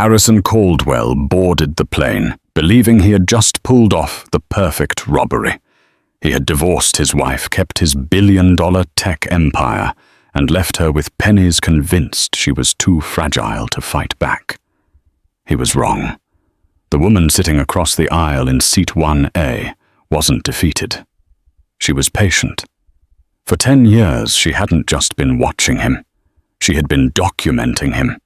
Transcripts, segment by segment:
Harrison Caldwell boarded the plane, believing he had just pulled off the perfect robbery. He had divorced his wife, kept his billion-dollar tech empire, and left her with pennies, convinced she was too fragile to fight back. He was wrong. The woman sitting across the aisle in seat 1A wasn't defeated. She was patient. For 10 years, she hadn't just been watching him. She had been documenting him.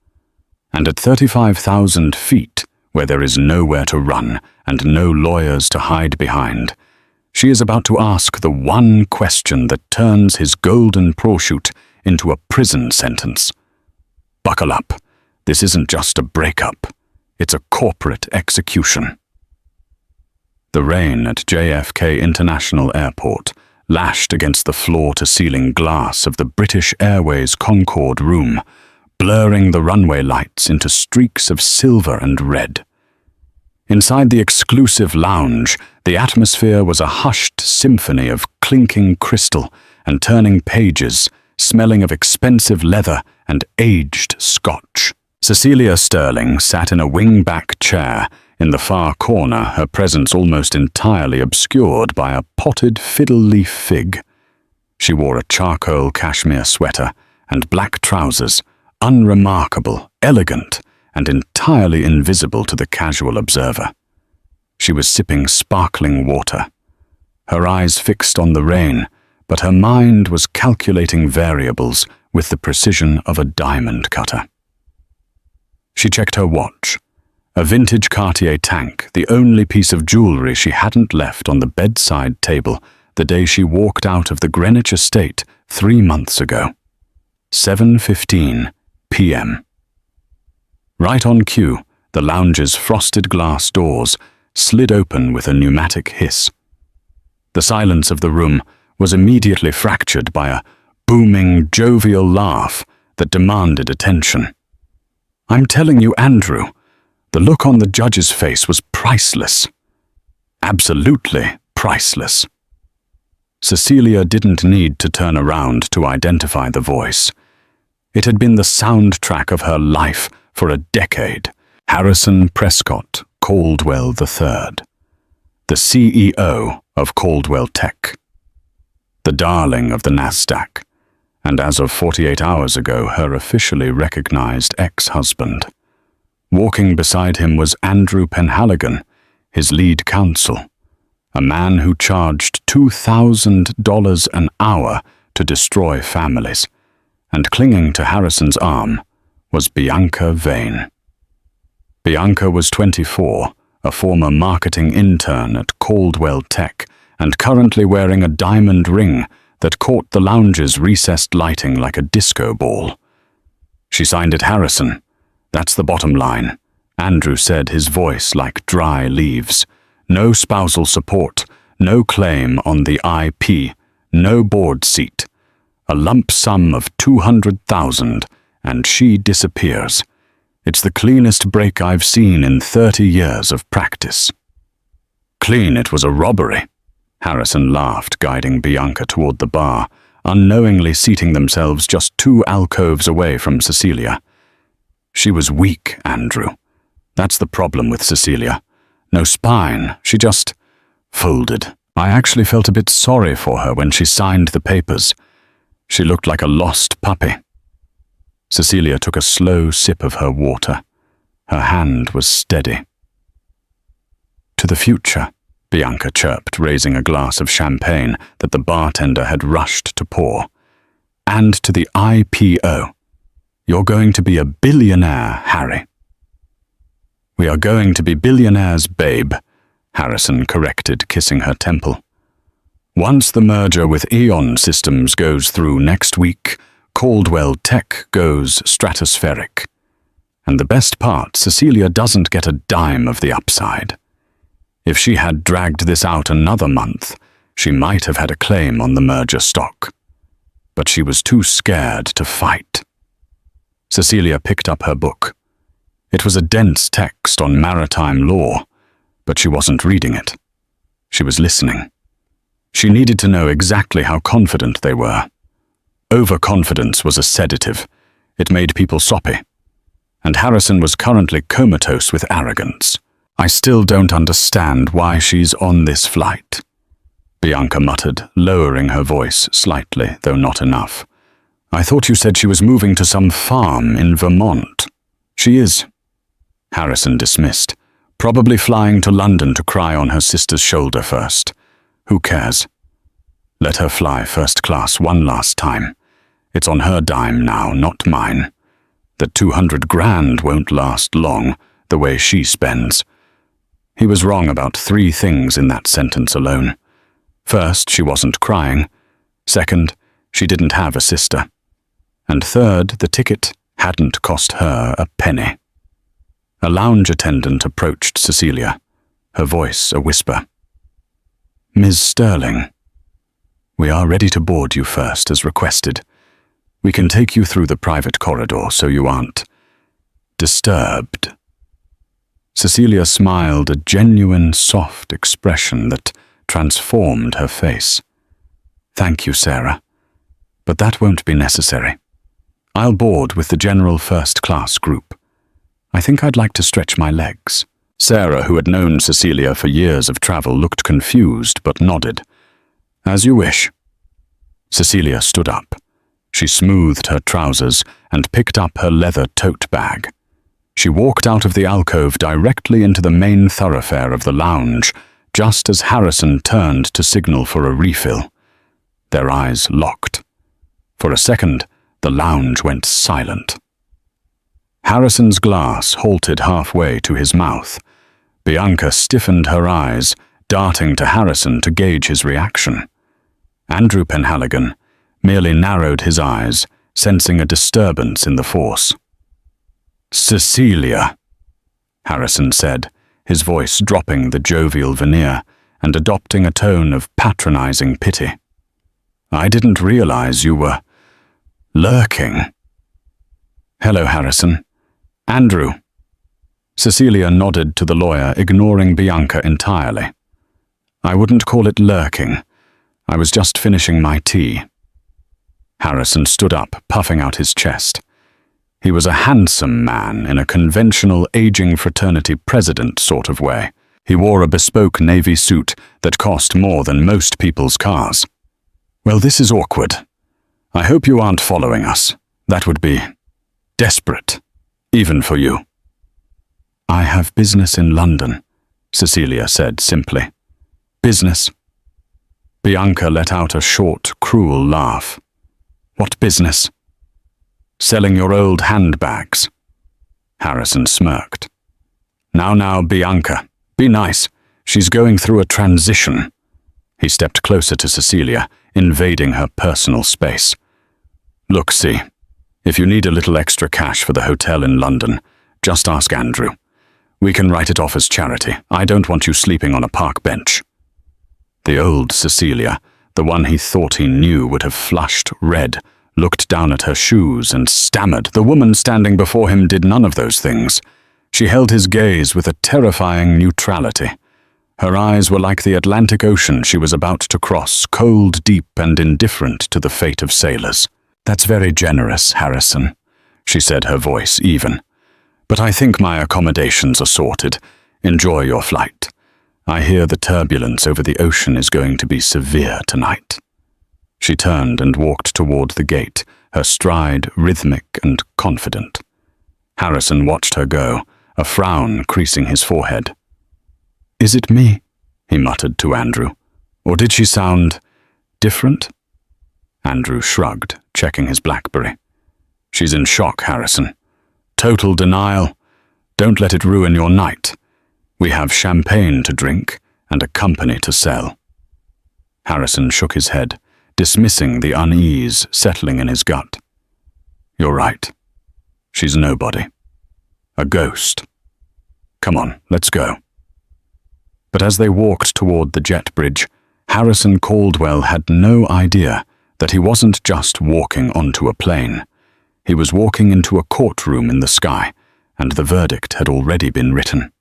And at 35,000 feet, where there is nowhere to run and no lawyers to hide behind, she is about to ask the one question that turns his golden prosciutto into a prison sentence. Buckle up. This isn't just a breakup. It's a corporate execution. The rain at JFK International Airport lashed against the floor-to-ceiling glass of the British Airways Concorde room, blurring the runway lights into streaks of silver and red. Inside the exclusive lounge, the atmosphere was a hushed symphony of clinking crystal and turning pages, smelling of expensive leather and aged scotch. Cecilia Sterling sat in a wing-back chair in the far corner, her presence almost entirely obscured by a potted fiddle-leaf fig. She wore a charcoal cashmere sweater and black trousers, unremarkable, elegant, and entirely invisible to the casual observer. She was sipping sparkling water, her eyes fixed on the rain, but her mind was calculating variables with the precision of a diamond cutter. She checked her watch. A vintage Cartier tank, the only piece of jewelry she hadn't left on the bedside table the day she walked out of the Greenwich estate 3 months ago. 7:15 p.m. Right on cue, the lounge's frosted glass doors slid open with a pneumatic hiss. The silence of the room was immediately fractured by a booming, jovial laugh that demanded attention. "I'm telling you, Andrew," the look on the judge's face was priceless. Absolutely priceless. Cecilia didn't need to turn around to identify the voice. It had been the soundtrack of her life for a decade. Harrison Prescott Caldwell III, the CEO of Caldwell Tech, the darling of the NASDAQ, and as of 48 hours ago, her officially recognized ex-husband. Walking beside him was Andrew Penhaligon, his lead counsel, a man who charged $2,000 an hour to destroy families, and clinging to Harrison's arm was Bianca Vane. Bianca was 24, a former marketing intern at Caldwell Tech, and currently wearing a diamond ring that caught the lounge's recessed lighting like a disco ball. She signed it Harrison. "That's the bottom line," Andrew said, his voice like dry leaves. "No spousal support, no claim on the IP, no board seat. A lump sum of $200,000, and she disappears. It's the cleanest break I've seen in 30 years of practice." "Clean, it was a robbery," Harrison laughed, guiding Bianca toward the bar, unknowingly seating themselves just 2 alcoves away from Cecilia. She was weak, Andrew. That's the problem with Cecilia. No spine, she just folded. I actually felt a bit sorry for her when she signed the papers. She looked like a lost puppy. Cecilia took a slow sip of her water. Her hand was steady. "To the future," Bianca chirped, raising a glass of champagne that the bartender had rushed to pour. "And to the IPO. You're going to be a billionaire, Harry." "We are going to be billionaires, babe," Harrison corrected, kissing her temple. "Once the merger with Eon Systems goes through next week, Caldwell Tech goes stratospheric. And the best part, Cecilia doesn't get a dime of the upside. If she had dragged this out another month, she might have had a claim on the merger stock. But she was too scared to fight." Cecilia picked up her book. It was a dense text on maritime law, but she wasn't reading it. She was listening. She needed to know exactly how confident they were. Overconfidence was a sedative. It made people soppy. and Harrison was currently comatose with arrogance. I still don't understand why she's on this flight, Bianca muttered, lowering her voice slightly, though not enough. I thought you said she was moving to some farm in Vermont. She is, Harrison dismissed, probably flying to London to cry on her sister's shoulder first. Who cares? Let her fly first class one last time. It's on her dime now, not mine. That 200 grand won't last long, the way she spends. He was wrong about 3 things in that sentence alone. First, she wasn't crying. Second, she didn't have a sister. And third, the ticket hadn't cost her a penny. A lounge attendant approached Cecilia, her voice a whisper. Ms. Sterling, we are ready to board you first, as requested. We can take you through the private corridor so you aren't disturbed. Cecilia smiled, a genuine, soft expression that transformed her face. Thank you, Sarah, but that won't be necessary. I'll board with the general first-class group. I think I'd like to stretch my legs. Sarah, who had known Cecilia for years of travel, looked confused but nodded. As you wish. Cecilia stood up. She smoothed her trousers and picked up her leather tote bag. She walked out of the alcove directly into the main thoroughfare of the lounge, just as Harrison turned to signal for a refill. Their eyes locked. For a second, the lounge went silent. Harrison's glass halted halfway to his mouth. Bianca stiffened her eyes, darting to Harrison to gauge his reaction. Andrew Penhaligon merely narrowed his eyes, sensing a disturbance in the force. Cecilia, Harrison said, his voice dropping the jovial veneer and adopting a tone of patronizing pity. I didn't realize you were lurking. Hello, Harrison. Andrew. Cecilia nodded to the lawyer, ignoring Bianca entirely. I wouldn't call it lurking. I was just finishing my tea. Harrison stood up, puffing out his chest. He was a handsome man in a conventional aging fraternity president sort of way. He wore a bespoke navy suit that cost more than most people's cars. Well, this is awkward. I hope you aren't following us. That would be desperate, even for you. I have business in London, Cecilia said simply. Business? Bianca let out a short, cruel laugh. What business? Selling your old handbags. Harrison smirked. Now, Bianca, be nice. She's going through a transition. He stepped closer to Cecilia, invading her personal space. Look, see, if you need a little extra cash for the hotel in London, just ask Andrew. We can write it off as charity. I don't want you sleeping on a park bench. The old Cecilia, the one he thought he knew, would have flushed red, looked down at her shoes and stammered. The woman standing before him did none of those things. She held his gaze with a terrifying neutrality. Her eyes were like the Atlantic Ocean she was about to cross, cold, deep, and indifferent to the fate of sailors. That's very generous, Harrison, she said, her voice even. But I think my accommodations are sorted. Enjoy your flight. I hear the turbulence over the ocean is going to be severe tonight. She turned and walked toward the gate, her stride rhythmic and confident. Harrison watched her go, a frown creasing his forehead. Is it me? He muttered to Andrew. Or did she sound different? Andrew shrugged, checking his BlackBerry. She's in shock, Harrison. Total denial. Don't let it ruin your night. We have champagne to drink and a company to sell. Harrison shook his head, dismissing the unease settling in his gut. You're right. She's nobody. A ghost. Come on, let's go. But as they walked toward the jet bridge, Harrison Caldwell had no idea that he wasn't just walking onto a plane. He was walking into a courtroom in the sky, and the verdict had already been written.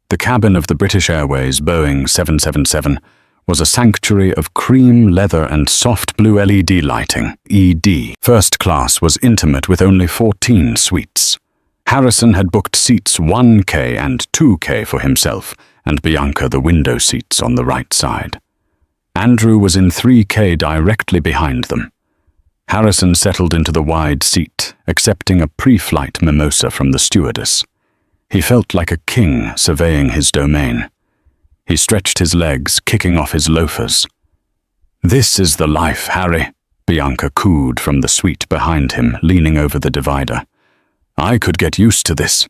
The cabin of the British Airways Boeing 777 was a sanctuary of cream leather and soft blue LED lighting, ED. First class was intimate with only 14 suites. Harrison had booked seats 1K and 2K for himself, and Bianca the window seats on the right side. Andrew was in 3K directly behind them. Harrison settled into the wide seat, accepting a pre-flight mimosa from the stewardess. He felt like a king surveying his domain. He stretched his legs, kicking off his loafers. "This is the life, Harry," Bianca cooed from the suite behind him, leaning over the divider. "I could get used to this."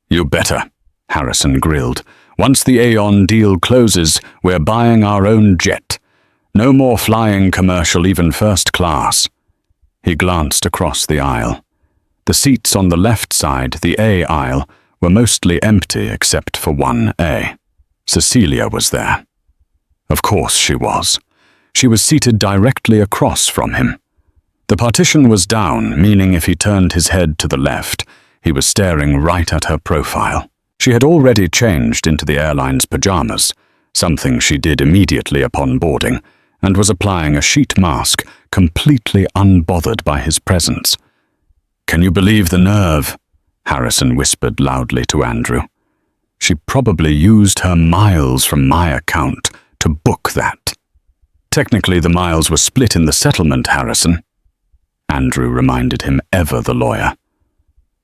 "You better," Harrison grilled. "Once the Aeon deal closes, we're buying our own jet. No more flying commercial, even first class." He glanced across the aisle. The seats on the left side, the A aisle, were mostly empty except for 1A. Cecilia was there. Of course she was. She was seated directly across from him. The partition was down, meaning if he turned his head to the left, he was staring right at her profile. She had already changed into the airline's pajamas, something she did immediately upon boarding, and was applying a sheet mask, completely unbothered by his presence. "Can you believe the nerve?" Harrison whispered loudly to Andrew. "She probably used her miles from my account to book that." "Technically, the miles were split in the settlement, Harrison," Andrew reminded him, ever the lawyer.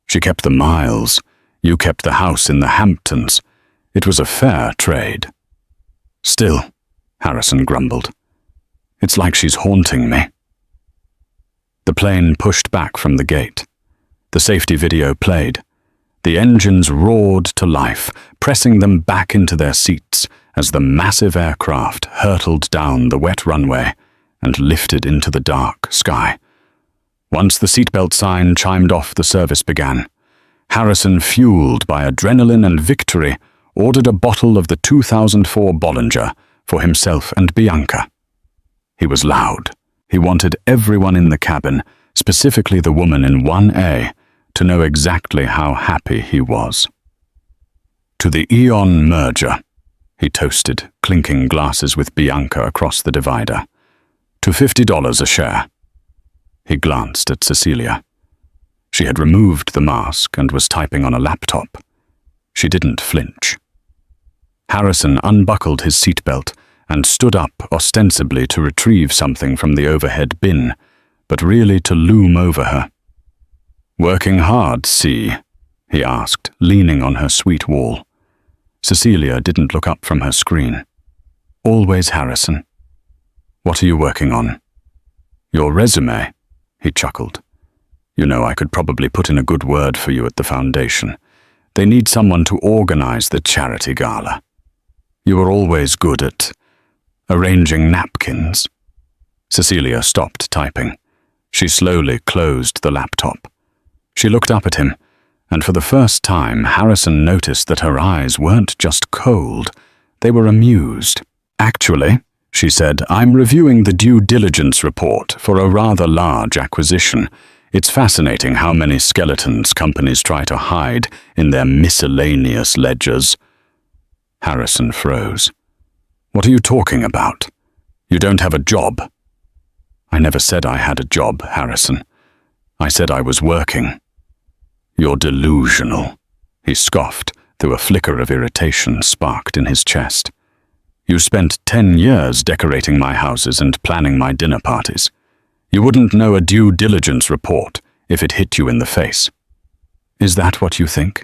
"She kept the miles. You kept the house in the Hamptons. It was a fair trade." "Still," Harrison grumbled, "it's like she's haunting me." The plane pushed back from the gate. The safety video played. The engines roared to life, pressing them back into their seats as the massive aircraft hurtled down the wet runway and lifted into the dark sky. Once the seatbelt sign chimed off, the service began. Harrison, fueled by adrenaline and victory, ordered a bottle of the 2004 Bollinger for himself and Bianca. He was loud. He wanted everyone in the cabin, specifically the woman in 1A, to know exactly how happy he was. "To the Aeon merger," he toasted, clinking glasses with Bianca across the divider. "To $50 a share." He glanced at Cecilia. She had removed the mask and was typing on a laptop. She didn't flinch. Harrison unbuckled his seatbelt and stood up ostensibly to retrieve something from the overhead bin, but really to loom over her. "Working hard, see?" he asked, leaning on her suite wall. Cecilia didn't look up from her screen. "Always, Harrison." "What are you working on?" "Your resume," he chuckled. "You know, I could probably put in a good word for you at the foundation. They need someone to organize the charity gala. You were always good at arranging napkins." Cecilia stopped typing. She slowly closed the laptop. She looked up at him, and for the first time Harrison noticed that her eyes weren't just cold, they were amused. "Actually," she said, "I'm reviewing the due diligence report for a rather large acquisition. It's fascinating how many skeletons companies try to hide in their miscellaneous ledgers." Harrison froze. "What are you talking about? You don't have a job." "I never said I had a job, Harrison. I said I was working." "You're delusional," he scoffed, though a flicker of irritation sparked in his chest. "You spent 10 years decorating my houses and planning my dinner parties. You wouldn't know a due diligence report if it hit you in the face." "Is that what you think?"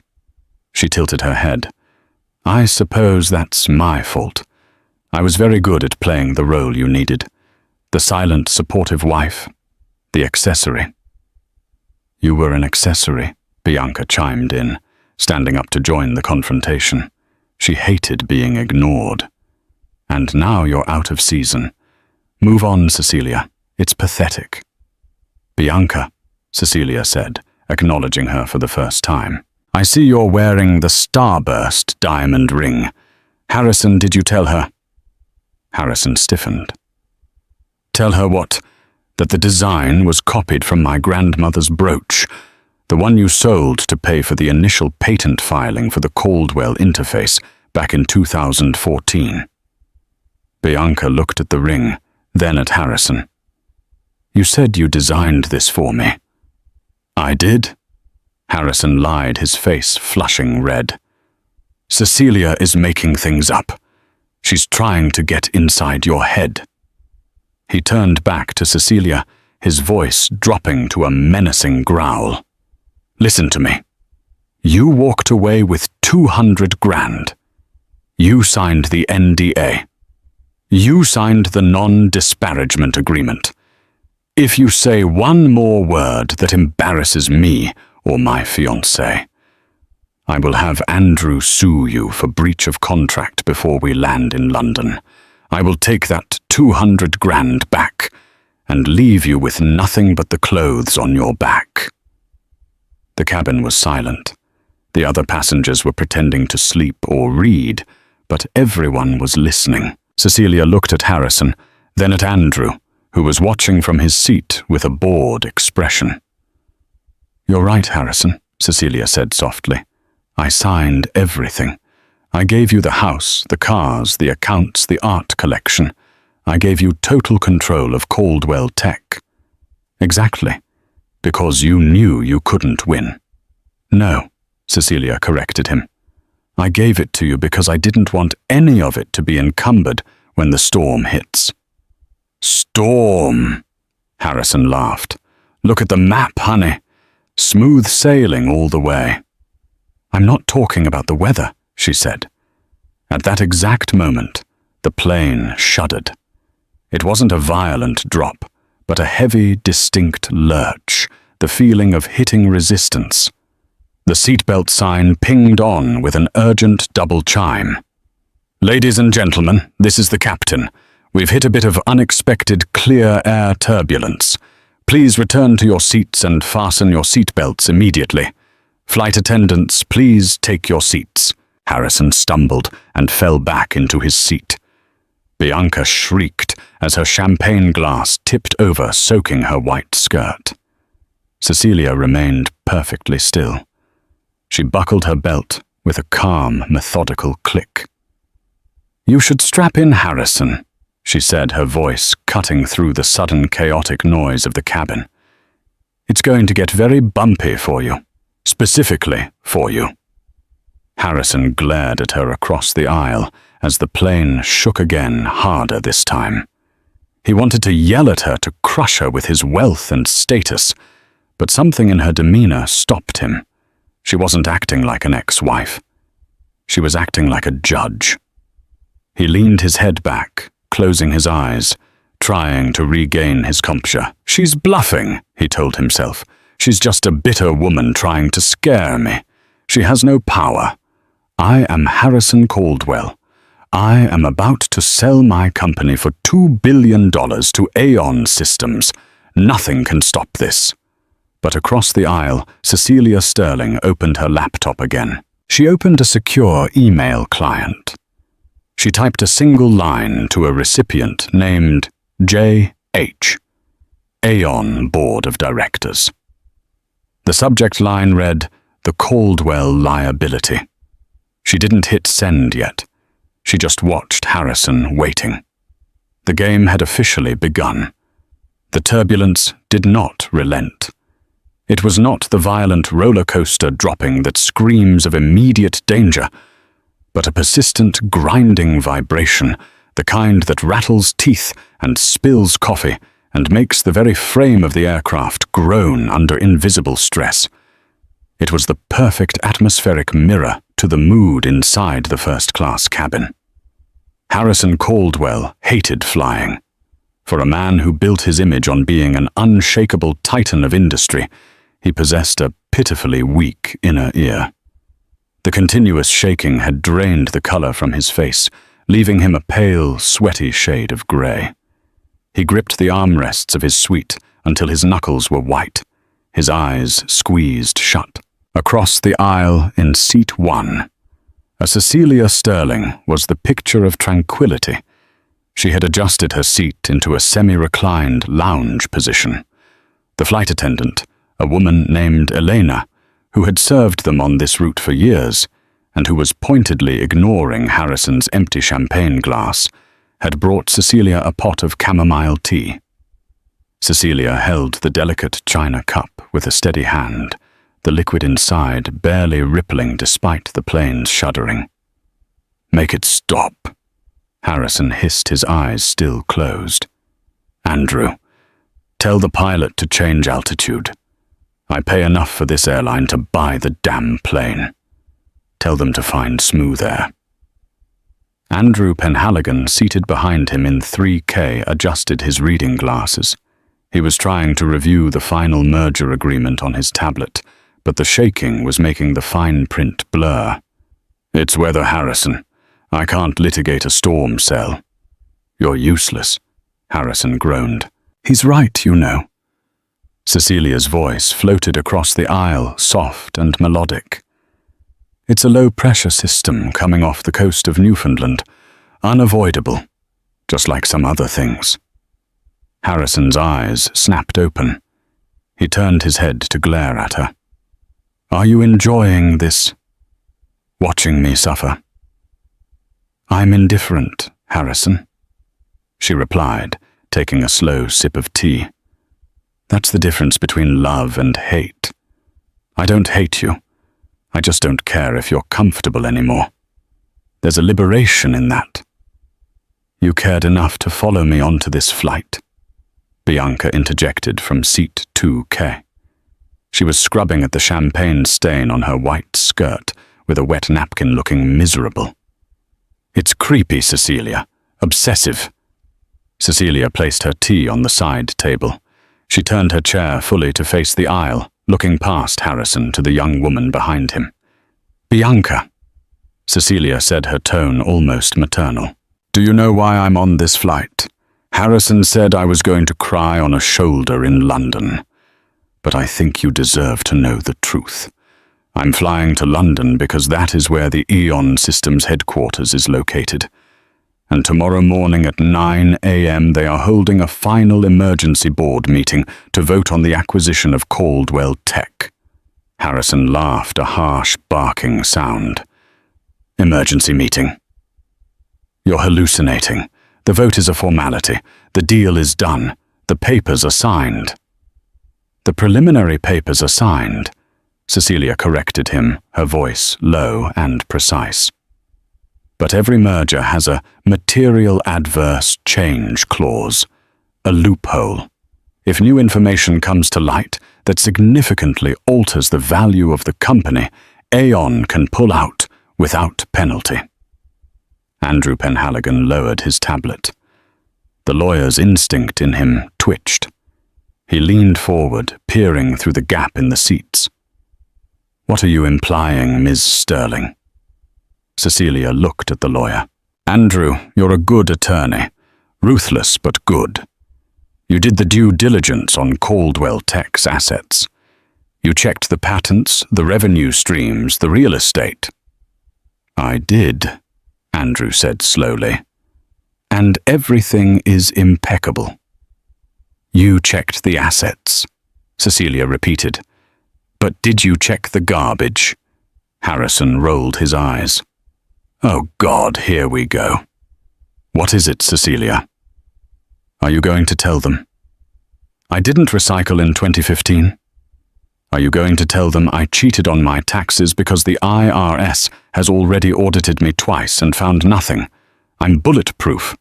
She tilted her head. "I suppose that's my fault. I was very good at playing the role you needed. The silent, supportive wife. The accessory." "You were an accessory," Bianca chimed in, standing up to join the confrontation. She hated being ignored. "And now you're out of season. Move on, Cecilia. It's pathetic." "Bianca," Cecilia said, acknowledging her for the first time. "I see you're wearing the Starburst diamond ring. Harrison, did you tell her?" Harrison stiffened. "Tell her what? That the design was copied from my grandmother's brooch, the one you sold to pay for the initial patent filing for the Caldwell interface back in 2014. Bianca looked at the ring, then at Harrison. "You said you designed this for me." "I did." Harrison lied, his face flushing red. Cecilia is making things up. She's trying to get inside your head. He turned back to Cecilia, his voice dropping to a menacing growl. Listen to me. You walked away with 200 grand. You signed the NDA. You signed the non-disparagement agreement. If you say one more word that embarrasses me or my fiancée, I will have Andrew sue you for breach of contract before we land in London. I will take that 200 grand back and leave you with nothing but the clothes on your back. The cabin was silent. The other passengers were pretending to sleep or read, but everyone was listening. Cecilia looked at Harrison, then at Andrew, who was watching from his seat with a bored expression. You're right, Harrison, Cecilia said softly. I signed everything. I gave you the house, the cars, the accounts, the art collection. I gave you total control of Caldwell Tech. Exactly, because you knew you couldn't win. No, Cecilia corrected him. I gave it to you because I didn't want any of it to be encumbered when the storm hits. Storm, Harrison laughed. Look at the map, honey. Smooth sailing all the way. I'm not talking about the weather, she said. At that exact moment, the plane shuddered. It wasn't a violent drop, but a heavy, distinct lurch, the feeling of hitting resistance. The seatbelt sign pinged on with an urgent double chime. Ladies and gentlemen, this is the captain. We've hit a bit of unexpected clear air turbulence. Please return to your seats and fasten your seatbelts immediately. Flight attendants, please take your seats. Harrison stumbled and fell back into his seat. Bianca shrieked as her champagne glass tipped over, soaking her white skirt. Cecilia remained perfectly still. She buckled her belt with a calm, methodical click. You should strap in, Harrison, she said, her voice cutting through the sudden chaotic noise of the cabin. It's going to get very bumpy for you, specifically for you. Harrison glared at her across the aisle as the plane shook again, harder this time. He wanted to yell at her, to crush her with his wealth and status, but something in her demeanor stopped him. She wasn't acting like an ex-wife. She was acting like a judge. He leaned his head back, closing his eyes, trying to regain his composure. She's bluffing, he told himself. She's just a bitter woman trying to scare me. She has no power. I am Harrison Caldwell. I am about to sell my company for $2 billion to Aeon Systems. Nothing can stop this. But across the aisle, Cecilia Sterling opened her laptop again. She opened a secure email client. She typed a single line to a recipient named J.H., Aeon Board of Directors. The subject line read, The Caldwell Liability. She didn't hit send yet. She just watched Harrison waiting. The game had officially begun. The turbulence did not relent. It was not the violent roller coaster dropping that screams of immediate danger, but a persistent grinding vibration, the kind that rattles teeth and spills coffee and makes the very frame of the aircraft groan under invisible stress. It was the perfect atmospheric mirror to the mood inside the first-class cabin. Harrison Caldwell hated flying. For a man who built his image on being an unshakable titan of industry, he possessed a pitifully weak inner ear. The continuous shaking had drained the color from his face, leaving him a pale, sweaty shade of gray. He gripped the armrests of his suite until his knuckles were white, his eyes squeezed shut. Across the aisle in seat 1, a Cecilia Sterling was the picture of tranquility. She had adjusted her seat into a semi-reclined lounge position. The flight attendant, a woman named Elena, who had served them on this route for years, and who was pointedly ignoring Harrison's empty champagne glass, had brought Cecilia a pot of chamomile tea. Cecilia held the delicate china cup with a steady hand, the liquid inside barely rippling despite the plane's shuddering. "Make it stop," Harrison hissed, his eyes still closed. "Andrew, tell the pilot to change altitude. I pay enough for this airline to buy the damn plane. Tell them to find smooth air." Andrew Penhaligon, seated behind him in 3K, adjusted his reading glasses. He was trying to review the final merger agreement on his tablet, but the shaking was making the fine print blur. "It's weather, Harrison. I can't litigate a storm cell." "You're useless," Harrison groaned. "He's right, you know." Cecilia's voice floated across the aisle, soft and melodic. "It's a low-pressure system coming off the coast of Newfoundland. Unavoidable, just like some other things." Harrison's eyes snapped open. He turned his head to glare at her. "Are you enjoying this? Watching me suffer?" "I'm indifferent, Harrison," she replied, taking a slow sip of tea. "That's the difference between love and hate. I don't hate you. I just don't care if you're comfortable anymore. There's a liberation in that. You cared enough to follow me onto this flight," Bianca interjected from seat 2K. She was scrubbing at the champagne stain on her white skirt with a wet napkin, looking miserable. "It's creepy, Cecilia. Obsessive." Cecilia placed her tea on the side table. She turned her chair fully to face the aisle, looking past Harrison to the young woman behind him. "Bianca," Cecilia said, her tone almost maternal. "Do you know why I'm on this flight? Harrison said I was going to cry on a shoulder in London. But I think you deserve to know the truth. I'm flying to London because that is where the Eon Systems headquarters is located. And tomorrow morning at 9 a.m. they are holding a final emergency board meeting to vote on the acquisition of Caldwell Tech." Harrison laughed, a harsh, barking sound. "Emergency meeting? You're hallucinating. The vote is a formality. The deal is done. The papers are signed." "The preliminary papers are signed," Cecilia corrected him, her voice low and precise. "But every merger has a material adverse change clause, a loophole. If new information comes to light that significantly alters the value of the company, Aon can pull out without penalty." Andrew Penhaligon lowered his tablet. The lawyer's instinct in him twitched. He leaned forward, peering through the gap in the seats. "What are you implying, Ms. Sterling?" Cecilia looked at the lawyer. "Andrew, you're a good attorney. Ruthless but good. You did the due diligence on Caldwell Tech's assets. You checked the patents, the revenue streams, the real estate." "I did," Andrew said slowly. "And everything is impeccable." "You checked the assets," Cecilia repeated. "But did you check the garbage?" Harrison rolled his eyes. "Oh God, here we go." "What is it, Cecilia?" "Are you going to tell them I didn't recycle in 2015? Are you going to tell them I cheated on my taxes because the IRS has already audited me twice and found nothing? I'm bulletproof."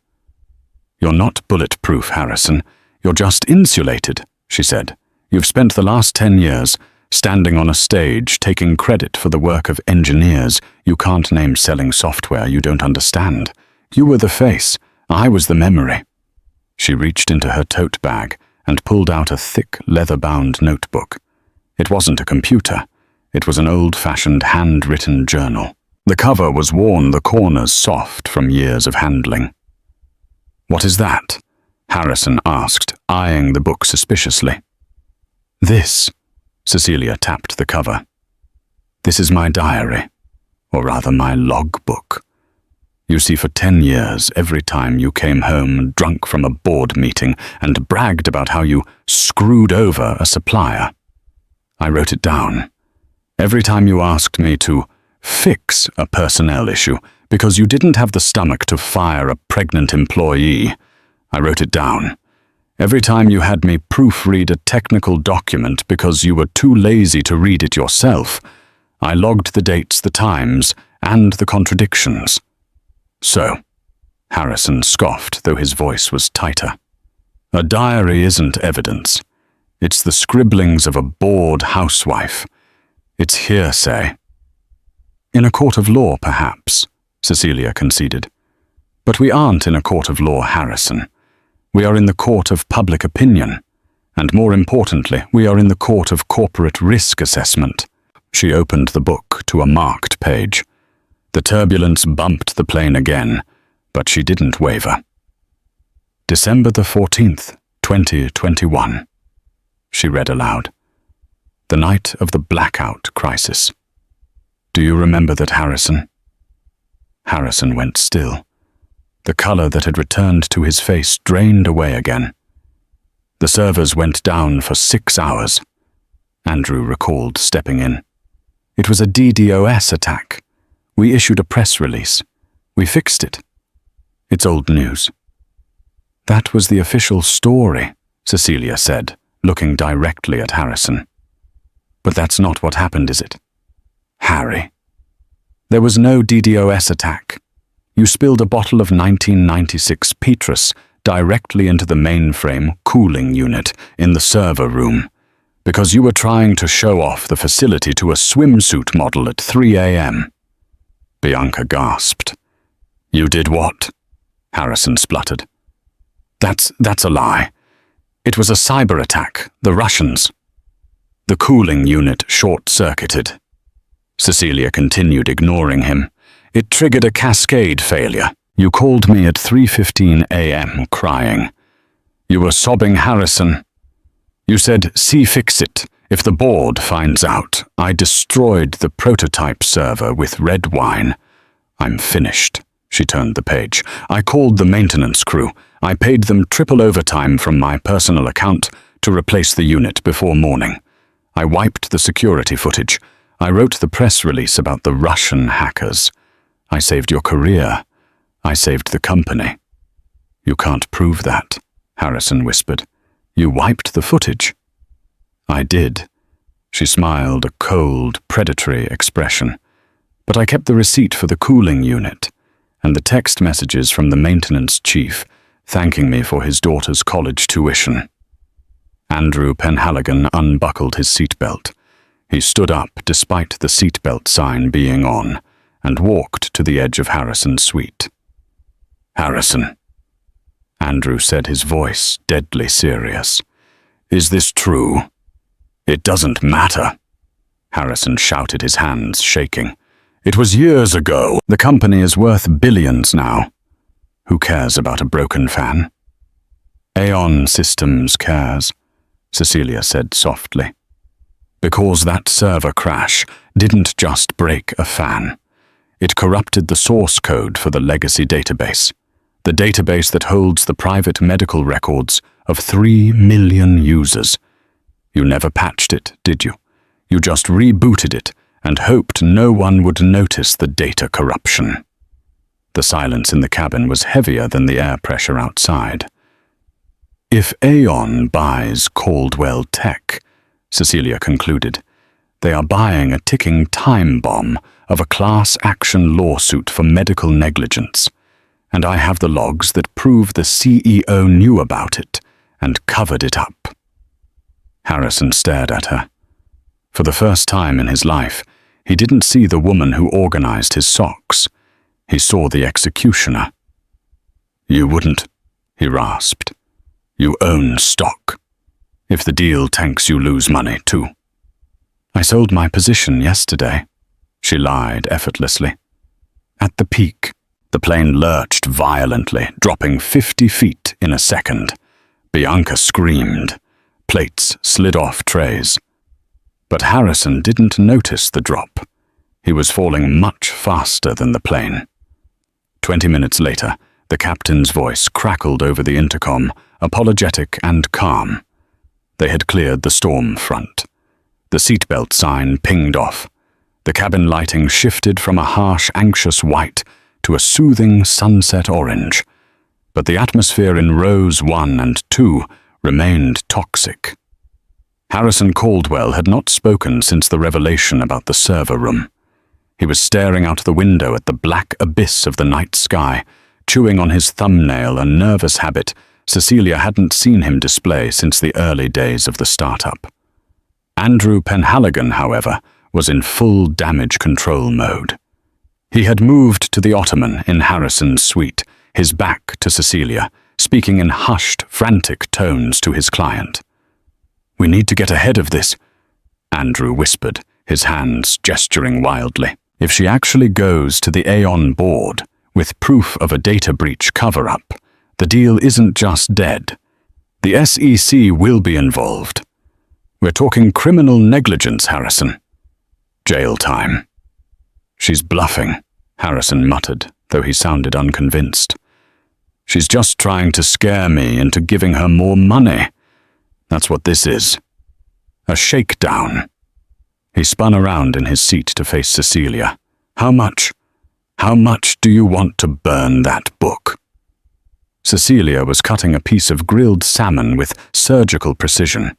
"You're not bulletproof, Harrison. You're just insulated," she said. "You've spent the last 10 years standing on a stage, taking credit for the work of engineers you can't name selling software you don't understand. You were the face. I was the memory." She reached into her tote bag and pulled out a thick, leather-bound notebook. It wasn't a computer. It was an old-fashioned handwritten journal. The cover was worn, the corners soft from years of handling. "What is that?" Harrison asked, eyeing the book suspiciously. "This," Cecilia tapped the cover. "This is my diary, or rather my logbook. You see, for 10 years, every time you came home drunk from a board meeting and bragged about how you screwed over a supplier, I wrote it down. Every time you asked me to fix a personnel issue because you didn't have the stomach to fire a pregnant employee, I wrote it down. Every time you had me proofread a technical document because you were too lazy to read it yourself, I logged the dates, the times, and the contradictions. So, Harrison scoffed, though his voice was tighter. A diary isn't evidence. It's the scribblings of a bored housewife. It's hearsay. In a court of law, perhaps, Cecilia conceded. But we aren't in a court of law, Harrison. We are in the court of public opinion. And more importantly, we are in the court of corporate risk assessment. She opened the book to a marked page. The turbulence bumped the plane again, but she didn't waver. December the 14th, 2021. She read aloud. The night of the blackout crisis. Do you remember that, Harrison? Harrison went still. The color that had returned to his face drained away again. The servers went down for 6 hours. Andrew recalled, stepping in. It was a DDoS attack. We issued a press release. We fixed it. It's old news. That was the official story, Cecilia said, looking directly at Harrison. But that's not what happened, is it? Harry. There was no DDoS attack. You spilled a bottle of 1996 Petrus directly into the mainframe cooling unit in the server room because you were trying to show off the facility to a swimsuit model at 3 a.m. Bianca gasped. You did what? Harrison spluttered. That's a lie. It was a cyber attack, the Russians. The cooling unit short-circuited. Cecilia continued, ignoring him. It triggered a cascade failure. You called me at 3:15 a.m. crying. You were sobbing, Harrison. You said, see, fix it. If the board finds out, I destroyed the prototype server with red wine. I'm finished. She turned the page. I called the maintenance crew. I paid them triple overtime from my personal account to replace the unit before morning. I wiped the security footage. I wrote the press release about the Russian hackers. I saved your career. I saved the company. You can't prove that, Harrison whispered. You wiped the footage. I did. She smiled, a cold, predatory expression. But I kept the receipt for the cooling unit and the text messages from the maintenance chief thanking me for his daughter's college tuition. Andrew Penhaligon unbuckled his seatbelt. He stood up despite the seatbelt sign being on and walked to the edge of Harrison's suite. Harrison, Andrew said, his voice deadly serious. Is this true? It doesn't matter. Harrison shouted, his hands shaking. It was years ago. The company is worth billions now. Who cares about a broken fan? Aeon Systems cares, Cecilia said softly. Because that server crash didn't just break a fan. It corrupted the source code for the legacy database, the database that holds the private medical records of 3 million users. You never patched it, did you? You just rebooted it and hoped no one would notice the data corruption. The silence in the cabin was heavier than the air pressure outside. If Aeon buys Caldwell Tech, Cecilia concluded, they are buying a ticking time bomb of a class action lawsuit for medical negligence, and I have the logs that prove the CEO knew about it and covered it up. Harrison stared at her. For the first time in his life, he didn't see the woman who organized his socks. He saw the executioner. You wouldn't, he rasped. You own stock. If the deal tanks, you lose money too. I sold my position yesterday, she lied effortlessly. At the peak, the plane lurched violently, dropping 50 feet in a second. Bianca screamed. Plates slid off trays. But Harrison didn't notice the drop. He was falling much faster than the plane. 20 minutes later, the captain's voice crackled over the intercom, apologetic and calm. They had cleared the storm front. The seatbelt sign pinged off. The cabin lighting shifted from a harsh, anxious white to a soothing sunset orange. But the atmosphere in rows 1 and 2 remained toxic. Harrison Caldwell had not spoken since the revelation about the server room. He was staring out the window at the black abyss of the night sky, chewing on his thumbnail, a nervous habit Cecilia hadn't seen him display since the early days of the startup. Andrew Penhaligon, however, was in full damage control mode. He had moved to the ottoman in Harrison's suite, his back to Cecilia, speaking in hushed, frantic tones to his client. "We need to get ahead of this," Andrew whispered, his hands gesturing wildly. "If she actually goes to the Aeon board with proof of a data breach cover-up, the deal isn't just dead. The SEC will be involved. We're talking criminal negligence, Harrison. Jail time." "She's bluffing," Harrison muttered, though he sounded unconvinced. "She's just trying to scare me into giving her more money. That's what this is. A shakedown." He spun around in his seat to face Cecilia. How much do you want to burn that book?" Cecilia was cutting a piece of grilled salmon with surgical precision.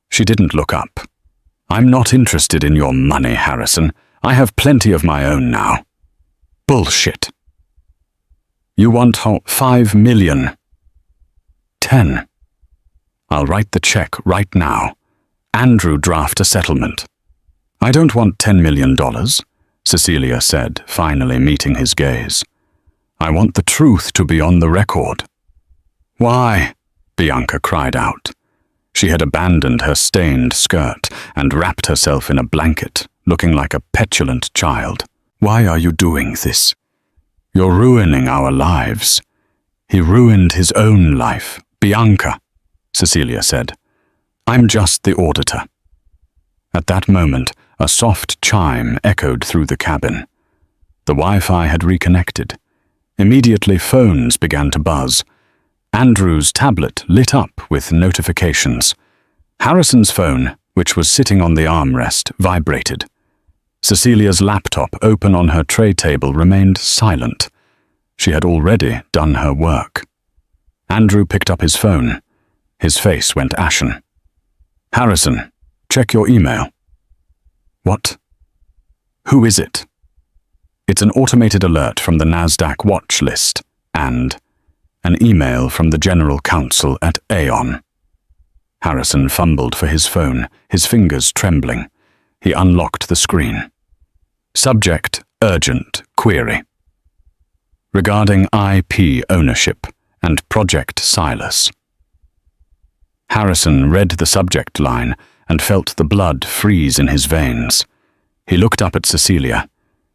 She didn't look up. "I'm not interested in your money, Harrison. I have plenty of my own now." "Bullshit." "You want $5 million. 10. I'll write the check right now. Andrew, draft a settlement." "I don't want $10 million, Cecilia said, finally meeting his gaze. "I want the truth to be on the record." "Why?" Bianca cried out. She had abandoned her stained skirt and wrapped herself in a blanket, looking like a petulant child. "Why are you doing this? You're ruining our lives." "He ruined his own life, Bianca," Cecilia said. "I'm just the auditor." At that moment, a soft chime echoed through the cabin. The Wi-Fi had reconnected. Immediately, phones began to buzz. Andrew's tablet lit up with notifications. Harrison's phone, which was sitting on the armrest, vibrated. Cecilia's laptop, open on her tray table, remained silent. She had already done her work. Andrew picked up his phone. His face went ashen. "Harrison, check your email." "What? Who is it?" "It's an automated alert from the NASDAQ watch list and an email from the general counsel at Aeon." Harrison fumbled for his phone, his fingers trembling. He unlocked the screen. Subject, urgent, query. Regarding IP ownership and Project Silas. Harrison read the subject line and felt the blood freeze in his veins. He looked up at Cecilia.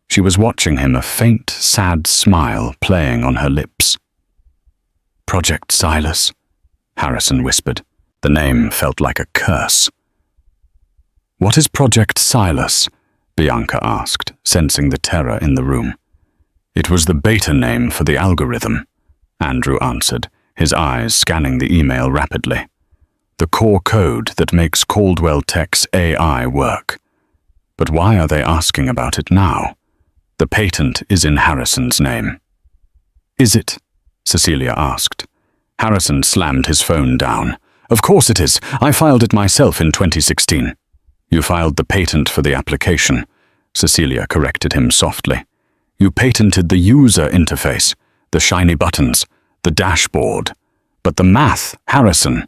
She was watching him, a faint, sad smile playing on her lips. "Project Silas," Harrison whispered. The name felt like a curse. "What is Project Silas?" Bianca asked, sensing the terror in the room. "It was the beta name for the algorithm," Andrew answered, his eyes scanning the email rapidly. "The core code that makes Caldwell Tech's AI work. But why are they asking about it now? The patent is in Harrison's name." "Is it?" Cecilia asked. Harrison slammed his phone down. "Of course it is. I filed it myself in 2016. "You filed the patent for the application," Cecilia corrected him softly. "You patented the user interface, the shiny buttons, the dashboard. But the math, Harrison,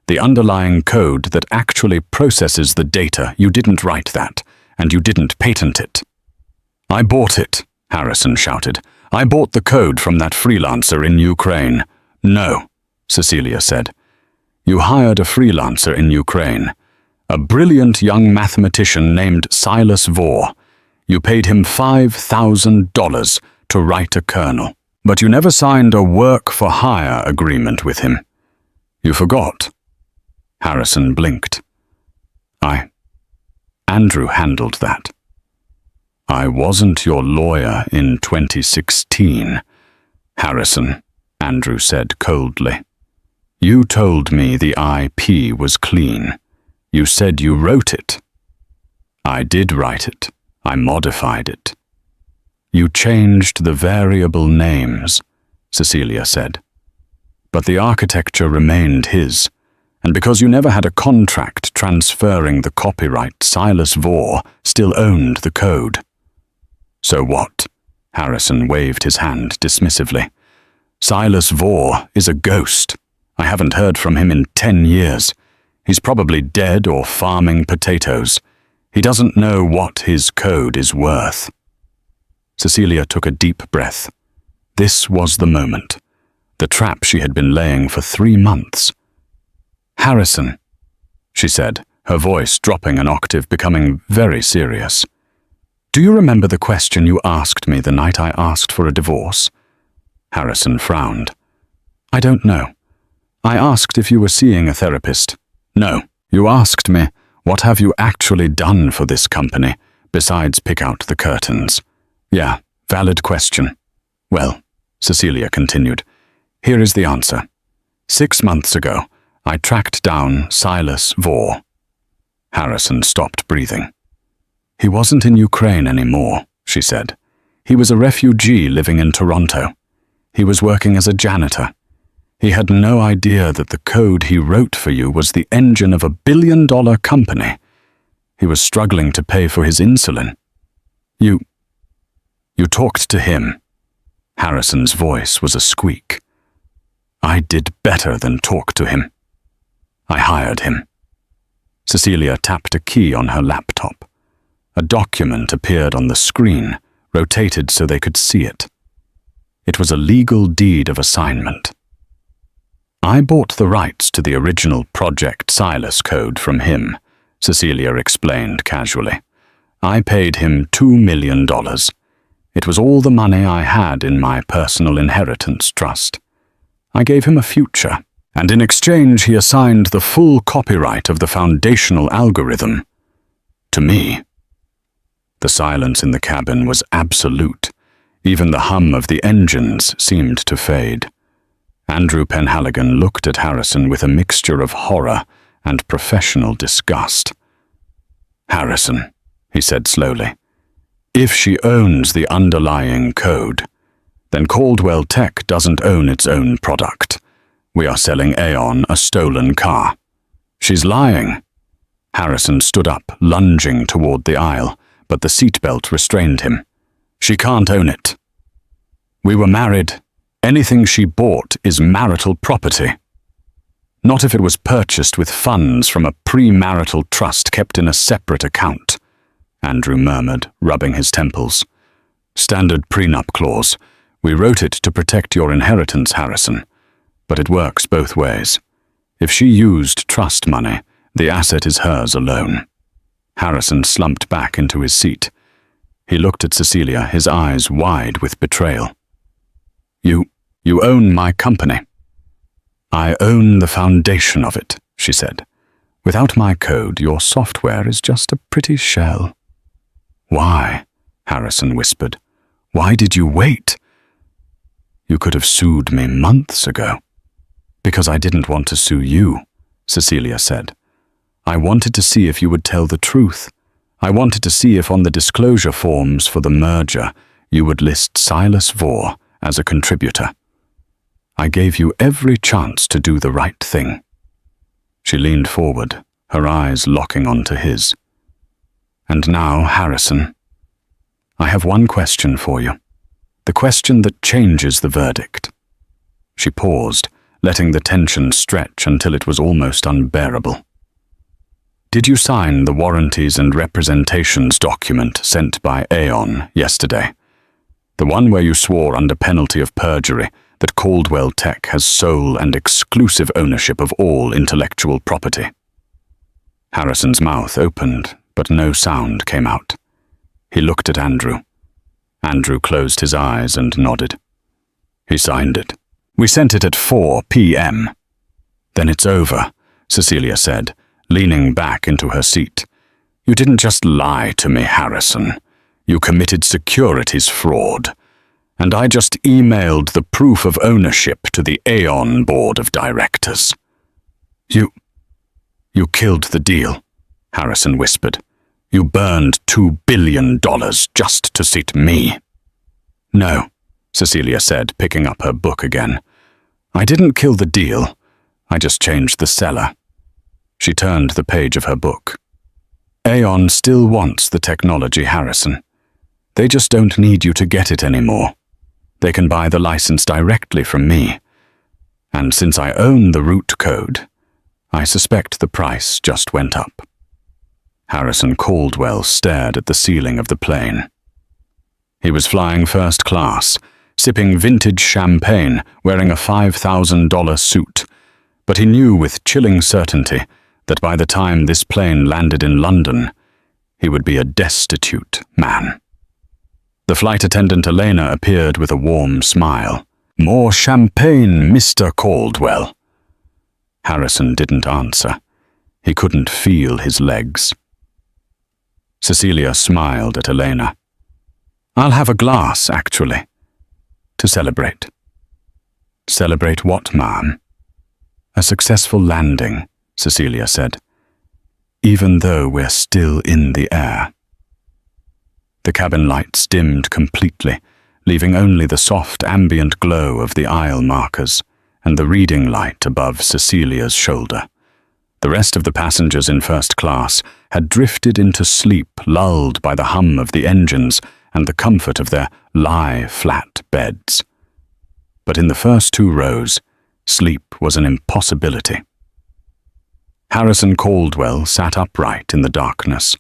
the underlying code that actually processes the data, you didn't write that, and you didn't patent it." "I bought it," Harrison shouted. "I bought the code from that freelancer in Ukraine." "No," Cecilia said. "You hired a freelancer in Ukraine, a brilliant young mathematician named Silas Vore. You paid him $5,000 to write a kernel, but you never signed a work-for-hire agreement with him. You forgot." Harrison blinked. Andrew handled that." "I wasn't your lawyer in 2016, Harrison," Andrew said coldly. "You told me the IP was clean. You said you wrote it." "I did write it. I modified it." "You changed the variable names," Cecilia said. "But the architecture remained his, And because you never had a contract transferring the copyright, Silas Vore still owned the code. So what? Harrison waved his hand dismissively. Silas Vore is a ghost. I haven't heard from him in 10 years. He's probably dead or farming potatoes. He doesn't know what his code is worth. Cecilia took a deep breath. This was the moment. The trap she had been laying for 3 months. Harrison, she said, her voice dropping an octave, becoming very serious. Do you remember the question you asked me the night I asked for a divorce? Harrison frowned. I don't know. I asked if you were seeing a therapist. No, you asked me, what have you actually done for this company, besides pick out the curtains? Yeah, valid question. Well, Cecilia continued, here is the answer. 6 months ago, I tracked down Silas Vore. Harrison stopped breathing. He wasn't in Ukraine anymore, she said. He was a refugee living in Toronto. He was working as a janitor. He had no idea that the code he wrote for you was the engine of a billion-dollar company. He was struggling to pay for his insulin. You talked to him. Harrison's voice was a squeak. I did better than talk to him. I hired him. Cecilia tapped a key on her laptop. A document appeared on the screen, rotated so they could see it. It was a legal deed of assignment. I bought the rights to the original Project Silas code from him, Cecilia explained casually. I paid him $2 million. It was all the money I had in my personal inheritance trust. I gave him a future, and in exchange he assigned the full copyright of the foundational algorithm to me. The silence in the cabin was absolute. Even the hum of the engines seemed to fade. Andrew Penhaligon looked at Harrison with a mixture of horror and professional disgust. Harrison, he said slowly, if she owns the underlying code, then Caldwell Tech doesn't own its own product. We are selling Aeon a stolen car. She's lying. Harrison stood up, lunging toward the aisle, but the seatbelt restrained him. She can't own it. We were married. Anything she bought is marital property. Not if it was purchased with funds from a premarital trust kept in a separate account, Andrew murmured, rubbing his temples. Standard prenup clause. We wrote it to protect your inheritance, Harrison. But it works both ways. If she used trust money, the asset is hers alone. Harrison slumped back into his seat. He looked at Cecilia, his eyes wide with betrayal. You own my company. I own the foundation of it, she said. Without my code, your software is just a pretty shell. Why? Harrison whispered. Why did you wait? You could have sued me months ago. Because I didn't want to sue you, Cecilia said. I wanted to see if you would tell the truth. I wanted to see if on the disclosure forms for the merger you would list Silas Vore as a contributor. I gave you every chance to do the right thing. She leaned forward, her eyes locking onto his. And now, Harrison, I have one question for you. The question that changes the verdict. She paused, letting the tension stretch until it was almost unbearable. Did you sign the warranties and representations document sent by Aeon yesterday? The one where you swore under penalty of perjury that Caldwell Tech has sole and exclusive ownership of all intellectual property. Harrison's mouth opened, but no sound came out. He looked at Andrew. Andrew closed his eyes and nodded. He signed it. We sent it at 4 p.m. Then it's over, Cecilia said, leaning back into her seat. You didn't just lie to me, Harrison. You committed securities fraud. And I just emailed the proof of ownership to the Aeon board of directors. You killed the deal, Harrison whispered. You burned $2 billion just to seat me. No, Cecilia said, picking up her book again. I didn't kill the deal. I just changed the seller. She turned the page of her book. Aeon still wants the technology, Harrison. They just don't need you to get it anymore. They can buy the license directly from me. And since I own the root code, I suspect the price just went up. Harrison Caldwell stared at the ceiling of the plane. He was flying first class, sipping vintage champagne, wearing a $5,000 suit, but he knew with chilling certainty that by the time this plane landed in London, he would be a destitute man. The flight attendant Elena appeared with a warm smile. "More champagne, Mr. Caldwell." Harrison didn't answer. He couldn't feel his legs. Cecilia smiled at Elena. "I'll have a glass, actually, to celebrate." "Celebrate what, ma'am?" "A successful landing," Cecilia said, "even though we're still in the air." The cabin lights dimmed completely, leaving only the soft ambient glow of the aisle markers and the reading light above Cecilia's shoulder. The rest of the passengers in first class had drifted into sleep, lulled by the hum of the engines and the comfort of their lie-flat beds. But in the first 2 rows, sleep was an impossibility. Harrison Caldwell sat upright in the darkness.